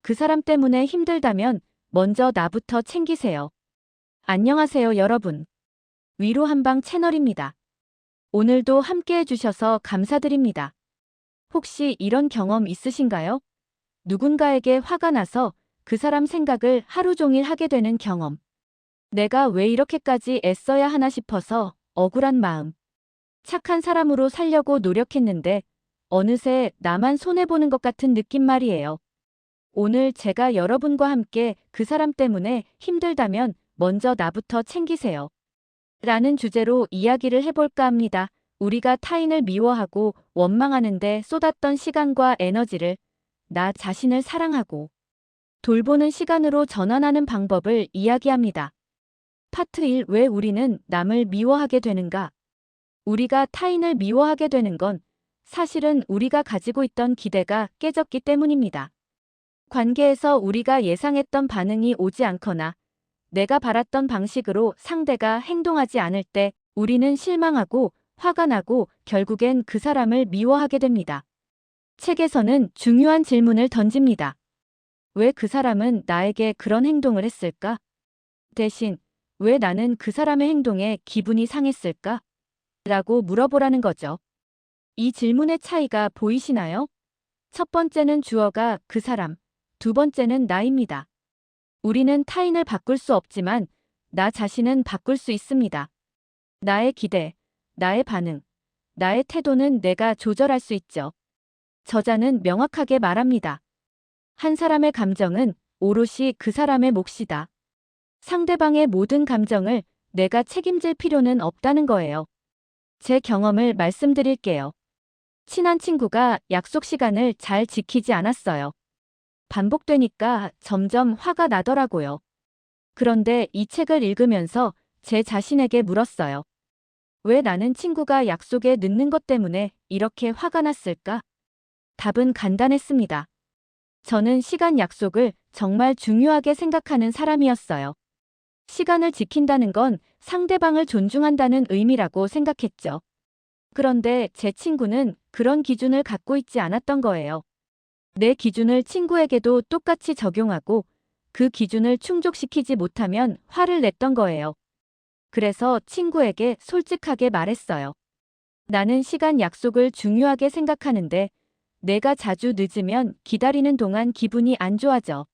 그 사람 때문에 힘들다면 먼저 나부터 챙기세요. 안녕하세요, 여러분. 위로 한방 채널입니다. 오늘도 함께 해주셔서 감사드립니다. 혹시 이런 경험 있으신가요? 누군가에게 화가 나서 그 사람 생각을 하루 종일 하게 되는 경험. 내가 왜 이렇게까지 애써야 하나 싶어서 억울한 마음. 착한 사람으로 살려고 노력했는데 어느새 나만 손해보는 것 같은 느낌 말이에요. 오늘 제가 여러분과 함께 그 사람 때문에 힘들다면 먼저 나부터 챙기세요. 라는 주제로 이야기를 해볼까 합니다. 우리가 타인을 미워하고 원망하는데 쏟았던 시간과 에너지를 나 자신을 사랑하고 돌보는 시간으로 전환하는 방법을 이야기합니다. 파트 1. 왜 우리는 남을 미워하게 되는가? 우리가 타인을 미워하게 되는 건 사실은 우리가 가지고 있던 기대가 깨졌기 때문입니다. 관계에서 우리가 예상했던 반응이 오지 않거나 내가 바랐던 방식으로 상대가 행동하지 않을 때 우리는 실망하고 화가 나고 결국엔 그 사람을 미워하게 됩니다. 책에서는 중요한 질문을 던집니다. 왜 그 사람은 나에게 그런 행동을 했을까? 대신 왜 나는 그 사람의 행동에 기분이 상했을까? 라고 물어보라는 거죠. 이 질문의 차이가 보이시나요? 첫 번째는 주어가 그 사람, 두 번째는 나입니다. 우리는 타인을 바꿀 수 없지만 나 자신은 바꿀 수 있습니다. 나의 기대, 나의 반응, 나의 태도는 내가 조절할 수 있죠. 저자는 명확하게 말합니다. 한 사람의 감정은 오롯이 그 사람의 몫이다. 상대방의 모든 감정을 내가 책임질 필요는 없다는 거예요. 제 경험을 말씀드릴게요. 친한 친구가 약속 시간을 잘 지키지 않았어요. 반복되니까 점점 화가 나더라고요. 그런데 이 책을 읽으면서 제 자신에게 물었어요. 왜 나는 친구가 약속에 늦는 것 때문에 이렇게 화가 났을까? 답은 간단했습니다. 저는 시간 약속을 정말 중요하게 생각하는 사람이었어요. 시간을 지킨다는 건 상대방을 존중한다는 의미라고 생각했죠. 그런데 제 친구는 그런 기준을 갖고 있지 않았던 거예요. 내 기준을 친구에게도 똑같이 적용하고 그 기준을 충족시키지 못하면 화를 냈던 거예요. 그래서 친구에게 솔직하게 말했어요. 나는 시간 약속을 중요하게 생각하는데 내가 자주 늦으면 기다리는 동안 기분이 안 좋아져.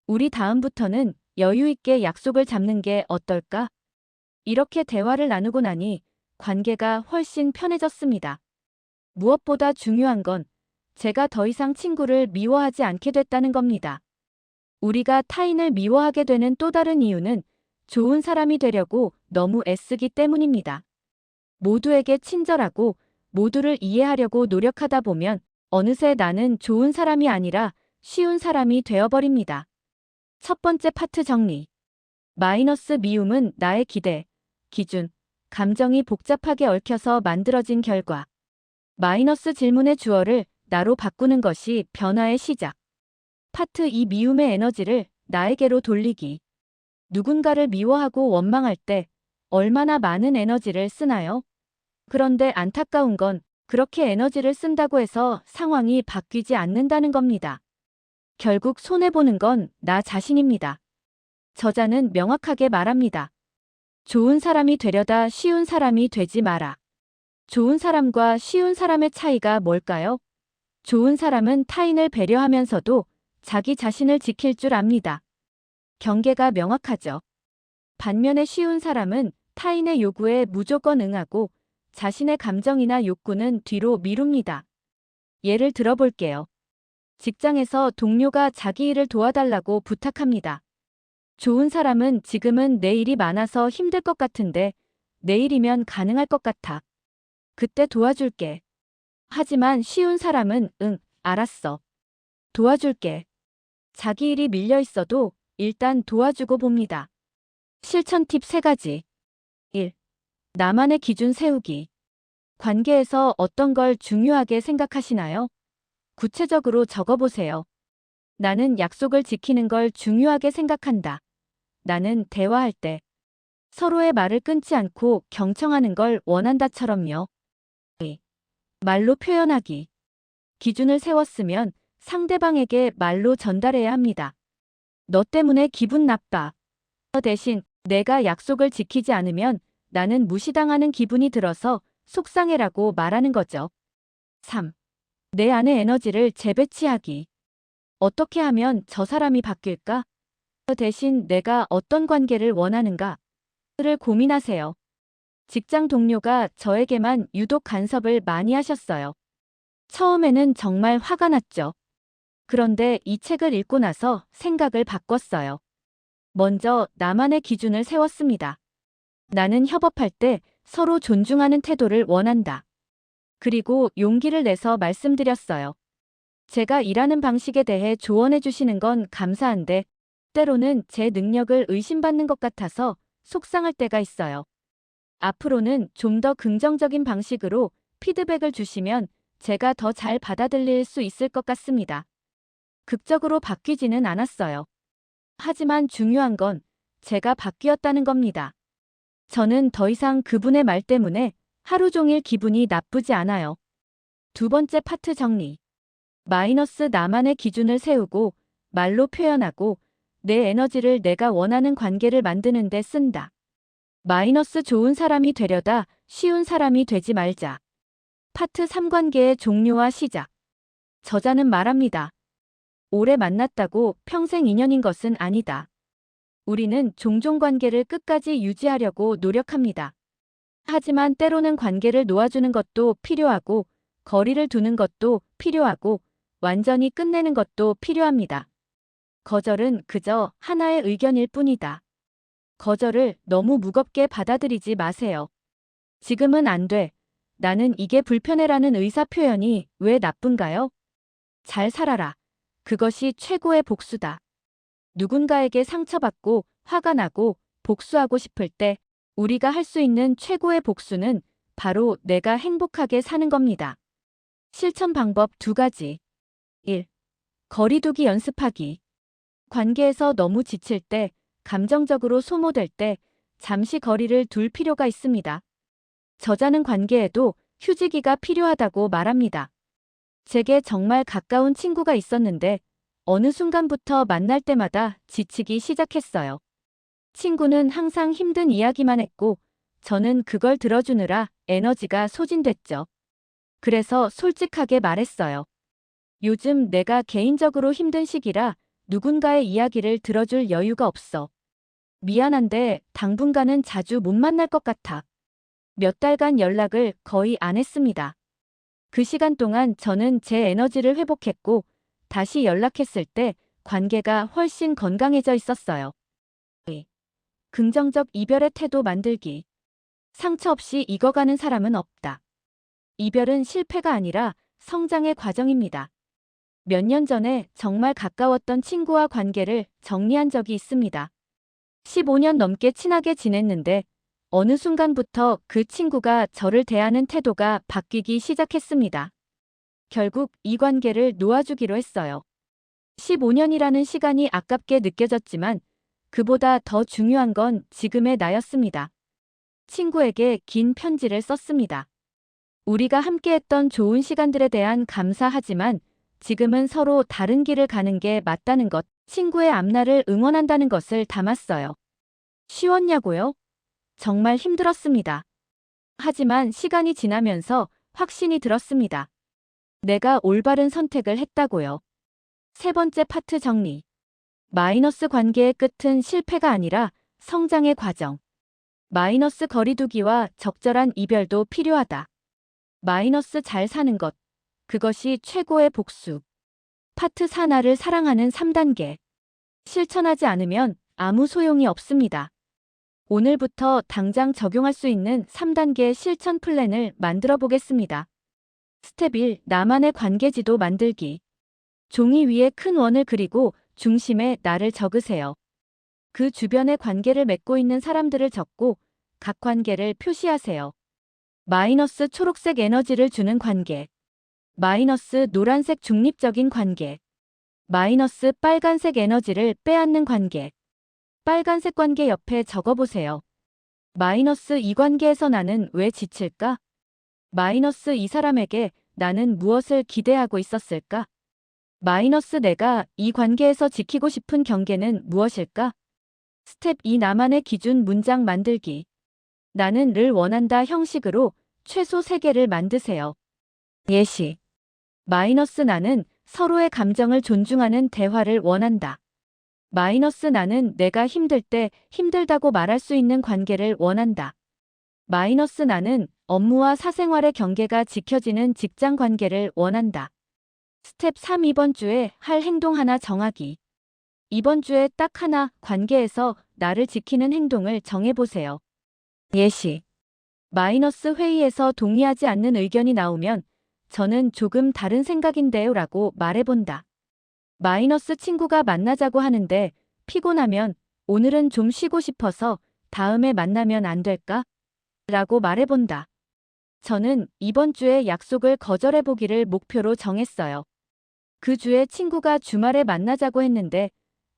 우리 다음부터는 여유 있게 약속을 잡는 게 어떨까? 이렇게 대화를 나누고 나니 관계가 훨씬 편해졌습니다. 무엇보다 중요한 건 제가 더 이상 친구를 미워하지 않게 됐다는 겁니다. 우리가 타인을 미워하게 되는 또 다른 이유는 좋은 사람이 되려고 너무 애쓰기 때문입니다. 모두에게 친절하고 모두를 이해하려고 노력하다 보면 어느새 나는 좋은 사람이 아니라 쉬운 사람이 되어버립니다. 첫 번째 파트 정리. 마이너스 미움은 나의 기대, 기준, 감정이 복잡하게 얽혀서 만들어진 결과. 마이너스 질문의 주어를 나로 바꾸는 것이 변화의 시작. 파트 2. 미움의 에너지를 나에게로 돌리기. 누군가를 미워하고 원망할 때 얼마나 많은 에너지를 쓰나요? 그런데 안타까운 건 그렇게 에너지를 쓴다고 해서 상황이 바뀌지 않는다는 겁니다. 결국 손해보는 건 나 자신입니다. 저자는 명확하게 말합니다. 좋은 사람이 되려다 쉬운 사람이 되지 마라. 좋은 사람과 쉬운 사람의 차이가 뭘까요? 좋은 사람은 타인을 배려하면서도 자기 자신을 지킬 줄 압니다. 경계가 명확하죠. 반면에 쉬운 사람은 타인의 요구에 무조건 응하고 자신의 감정이나 욕구는 뒤로 미룹니다. 예를 들어볼게요. 직장에서 동료가 자기 일을 도와달라고 부탁합니다. 좋은 사람은 지금은 내 일이 많아서 힘들 것 같은데 내일이면 가능할 것 같아. 그때 도와줄게. 하지만 쉬운 사람은 응, 알았어. 도와줄게. 자기 일이 밀려 있어도 일단 도와주고 봅니다. 실천 팁 3가지. 1. 나만의 기준 세우기. 관계에서 어떤 걸 중요하게 생각하시나요? 구체적으로 적어보세요. 나는 약속을 지키는 걸 중요하게 생각한다. 나는 대화할 때 서로의 말을 끊지 않고 경청하는 걸 원한다처럼요. 2. 말로 표현하기. 기준을 세웠으면 상대방에게 말로 전달해야 합니다. 너 때문에 기분 나빠. 대신 내가 약속을 지키지 않으면 나는 무시당하는 기분이 들어서 속상해라고 말하는 거죠. 3. 내 안의 에너지를 재배치하기. 어떻게 하면 저 사람이 바뀔까? 대신 내가 어떤 관계를 원하는가? 를 고민하세요. 직장 동료가 저에게만 유독 간섭을 많이 하셨어요. 처음에는 정말 화가 났죠. 그런데 이 책을 읽고 나서 생각을 바꿨어요. 먼저 나만의 기준을 세웠습니다. 나는 협업할 때 서로 존중하는 태도를 원한다. 그리고 용기를 내서 말씀드렸어요. 제가 일하는 방식에 대해 조언해 주시는 건 감사한데 때로는 제 능력을 의심받는 것 같아서 속상할 때가 있어요. 앞으로는 좀 더 긍정적인 방식으로 피드백을 주시면 제가 더 잘 받아들일 수 있을 것 같습니다. 극적으로 바뀌지는 않았어요. 하지만 중요한 건 제가 바뀌었다는 겁니다. 저는 더 이상 그분의 말 때문에 하루 종일 기분이 나쁘지 않아요. 두 번째 파트 정리. 마이너스 나만의 기준을 세우고 말로 표현하고 내 에너지를 내가 원하는 관계를 만드는 데 쓴다. 마이너스 좋은 사람이 되려다 쉬운 사람이 되지 말자. 파트 3 관계의 종료와 시작. 저자는 말합니다. 오래 만났다고 평생 인연인 것은 아니다. 우리는 종종 관계를 끝까지 유지하려고 노력합니다. 하지만 때로는 관계를 놓아주는 것도 필요하고 거리를 두는 것도 필요하고 완전히 끝내는 것도 필요합니다. 거절은 그저 하나의 의견일 뿐이다. 거절을 너무 무겁게 받아들이지 마세요. 지금은 안 돼. 나는 이게 불편해라는 의사 표현이 왜 나쁜가요? 잘 살아라. 그것이 최고의 복수다. 누군가에게 상처받고 화가 나고 복수하고 싶을 때 우리가 할 수 있는 최고의 복수는 바로 내가 행복하게 사는 겁니다. 실천 방법 2가지. 1. 거리두기 연습하기. 관계에서 너무 지칠 때, 감정적으로 소모될 때 잠시 거리를 둘 필요가 있습니다. 저자는 관계에도 휴지기가 필요하다고 말합니다. 제게 정말 가까운 친구가 있었는데 어느 순간부터 만날 때마다 지치기 시작했어요. 친구는 항상 힘든 이야기만 했고 저는 그걸 들어주느라 에너지가 소진됐죠. 그래서 솔직하게 말했어요. 요즘 내가 개인적으로 힘든 시기라 누군가의 이야기를 들어줄 여유가 없어. 미안한데 당분간은 자주 못 만날 것 같아. 몇 달간 연락을 거의 안 했습니다. 그 시간 동안 저는 제 에너지를 회복했고 다시 연락했을 때 관계가 훨씬 건강해져 있었어요. 긍정적 이별의 태도 만들기. 상처 없이 익어가는 사람은 없다. 이별은 실패가 아니라 성장의 과정입니다. 몇 년 전에 정말 가까웠던 친구와 관계를 정리한 적이 있습니다. 15년 넘게 친하게 지냈는데 어느 순간부터 그 친구가 저를 대하는 태도가 바뀌기 시작했습니다. 결국 이 관계를 놓아주기로 했어요. 15년이라는 시간이 아깝게 느껴졌지만 그보다 더 중요한 건 지금의 나였습니다. 친구에게 긴 편지를 썼습니다. 우리가 함께했던 좋은 시간들에 대한 감사하지만 지금은 서로 다른 길을 가는 게 맞다는 것, 친구의 앞날을 응원한다는 것을 담았어요. 쉬웠냐고요? 정말 힘들었습니다. 하지만 시간이 지나면서 확신이 들었습니다. 내가 올바른 선택을 했다고요. 세 번째 파트 정리. 마이너스 관계의 끝은 실패가 아니라 성장의 과정. 마이너스 거리두기와 적절한 이별도 필요하다. 마이너스 잘 사는 것. 그것이 최고의 복수. 파트 4 나를 사랑하는 3단계. 실천하지 않으면 아무 소용이 없습니다. 오늘부터 당장 적용할 수 있는 3단계 실천 플랜을 만들어 보겠습니다. 스텝 1. 나만의 관계지도 만들기. 종이 위에 큰 원을 그리고 중심에 나를 적으세요. 그 주변의 관계를 맺고 있는 사람들을 적고 각 관계를 표시하세요. 마이너스 초록색 에너지를 주는 관계. 마이너스 노란색 중립적인 관계. 마이너스 빨간색 에너지를 빼앗는 관계. 빨간색 관계 옆에 적어보세요. 마이너스 이 관계에서 나는 왜 지칠까? 마이너스 이 사람에게 나는 무엇을 기대하고 있었을까? 마이너스 내가 이 관계에서 지키고 싶은 경계는 무엇일까? 스텝 2 나만의 기준 문장 만들기. 나는 를 원한다 형식으로 최소 3개를 만드세요. 예시. 마이너스 나는 서로의 감정을 존중하는 대화를 원한다. 마이너스 나는 내가 힘들 때 힘들다고 말할 수 있는 관계를 원한다. 마이너스 나는 업무와 사생활의 경계가 지켜지는 직장 관계를 원한다. 스텝 3 이번 주에 할 행동 하나 정하기. 이번 주에 딱 하나 관계에서 나를 지키는 행동을 정해보세요. 예시. 마이너스 회의에서 동의하지 않는 의견이 나오면 저는 조금 다른 생각인데요 라고 말해본다. 마이너스 친구가 만나자고 하는데 피곤하면 오늘은 좀 쉬고 싶어서 다음에 만나면 안 될까? 라고 말해본다. 저는 이번 주에 약속을 거절해보기를 목표로 정했어요. 그 주에 친구가 주말에 만나자고 했는데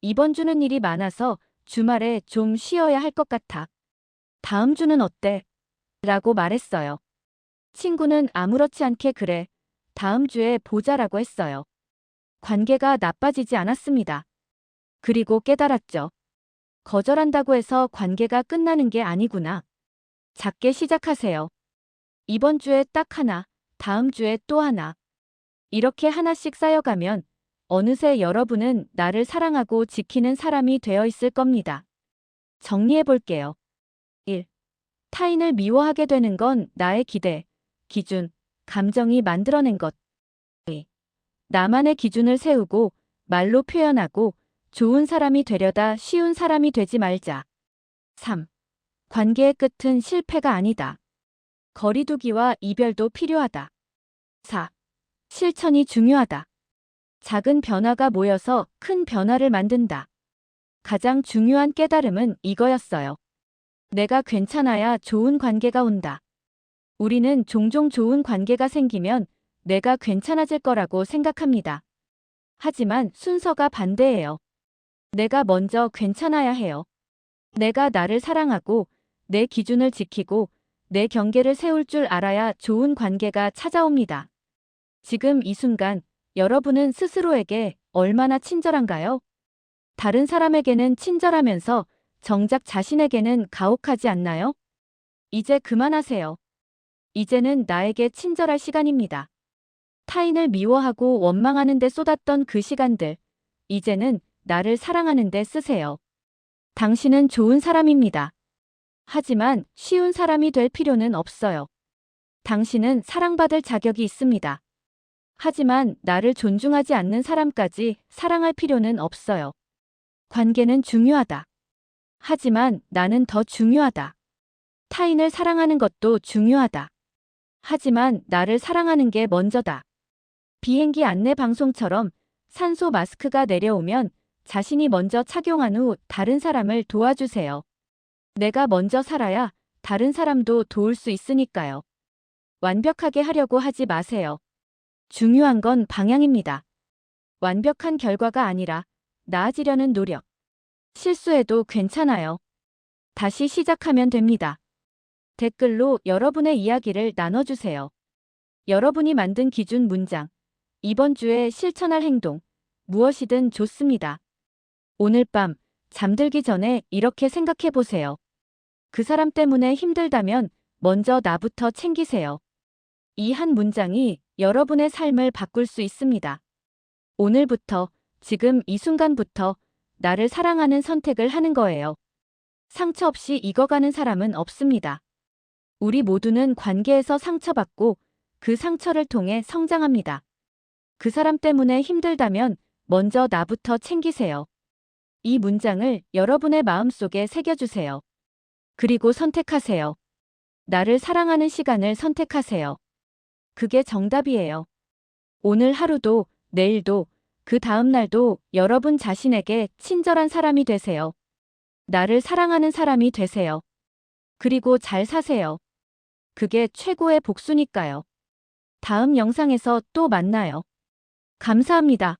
이번 주는 일이 많아서 주말에 좀 쉬어야 할 것 같아. 다음 주는 어때? 라고 말했어요. 친구는 아무렇지 않게 그래. 다음 주에 보자라고 했어요. 관계가 나빠지지 않았습니다. 그리고 깨달았죠. 거절한다고 해서 관계가 끝나는 게 아니구나. 작게 시작하세요. 이번 주에 딱 하나, 다음 주에 또 하나. 이렇게 하나씩 쌓여가면 어느새 여러분은 나를 사랑하고 지키는 사람이 되어 있을 겁니다. 정리해 볼게요. 1. 타인을 미워하게 되는 건 나의 기대, 기준, 감정이 만들어낸 것. 2. 나만의 기준을 세우고 말로 표현하고 좋은 사람이 되려다 쉬운 사람이 되지 말자. 3. 관계의 끝은 실패가 아니다. 거리두기와 이별도 필요하다. 4. 실천이 중요하다. 작은 변화가 모여서 큰 변화를 만든다. 가장 중요한 깨달음은 이거였어요. 내가 괜찮아야 좋은 관계가 온다. 우리는 종종 좋은 관계가 생기면 내가 괜찮아질 거라고 생각합니다. 하지만 순서가 반대예요. 내가 먼저 괜찮아야 해요. 내가 나를 사랑하고 내 기준을 지키고 내 경계를 세울 줄 알아야 좋은 관계가 찾아옵니다. 지금 이 순간 여러분은 스스로에게 얼마나 친절한가요? 다른 사람에게는 친절하면서 정작 자신에게는 가혹하지 않나요? 이제 그만하세요. 이제는 나에게 친절할 시간입니다. 타인을 미워하고 원망하는 데 쏟았던 그 시간들, 이제는 나를 사랑하는 데 쓰세요. 당신은 좋은 사람입니다. 하지만 쉬운 사람이 될 필요는 없어요. 당신은 사랑받을 자격이 있습니다. 하지만 나를 존중하지 않는 사람까지 사랑할 필요는 없어요. 관계는 중요하다. 하지만 나는 더 중요하다. 타인을 사랑하는 것도 중요하다. 하지만 나를 사랑하는 게 먼저다. 비행기 안내 방송처럼 산소 마스크가 내려오면 자신이 먼저 착용한 후 다른 사람을 도와주세요. 내가 먼저 살아야 다른 사람도 도울 수 있으니까요. 완벽하게 하려고 하지 마세요. 중요한 건 방향입니다. 완벽한 결과가 아니라 나아지려는 노력. 실수해도 괜찮아요. 다시 시작하면 됩니다. 댓글로 여러분의 이야기를 나눠주세요. 여러분이 만든 기준 문장, 이번 주에 실천할 행동, 무엇이든 좋습니다. 오늘 밤 잠들기 전에 이렇게 생각해 보세요. 그 사람 때문에 힘들다면 먼저 나부터 챙기세요. 이 한 문장이 여러분의 삶을 바꿀 수 있습니다. 오늘부터, 지금 이 순간부터 나를 사랑하는 선택을 하는 거예요. 상처 없이 익어가는 사람은 없습니다. 우리 모두는 관계에서 상처받고 그 상처를 통해 성장합니다. 그 사람 때문에 힘들다면 먼저 나부터 챙기세요. 이 문장을 여러분의 마음속에 새겨주세요. 그리고 선택하세요. 나를 사랑하는 시간을 선택하세요. 그게 정답이에요. 오늘 하루도, 내일도, 그 다음 날도 여러분 자신에게 친절한 사람이 되세요. 나를 사랑하는 사람이 되세요. 그리고 잘 사세요. 그게 최고의 복수니까요. 다음 영상에서 또 만나요. 감사합니다.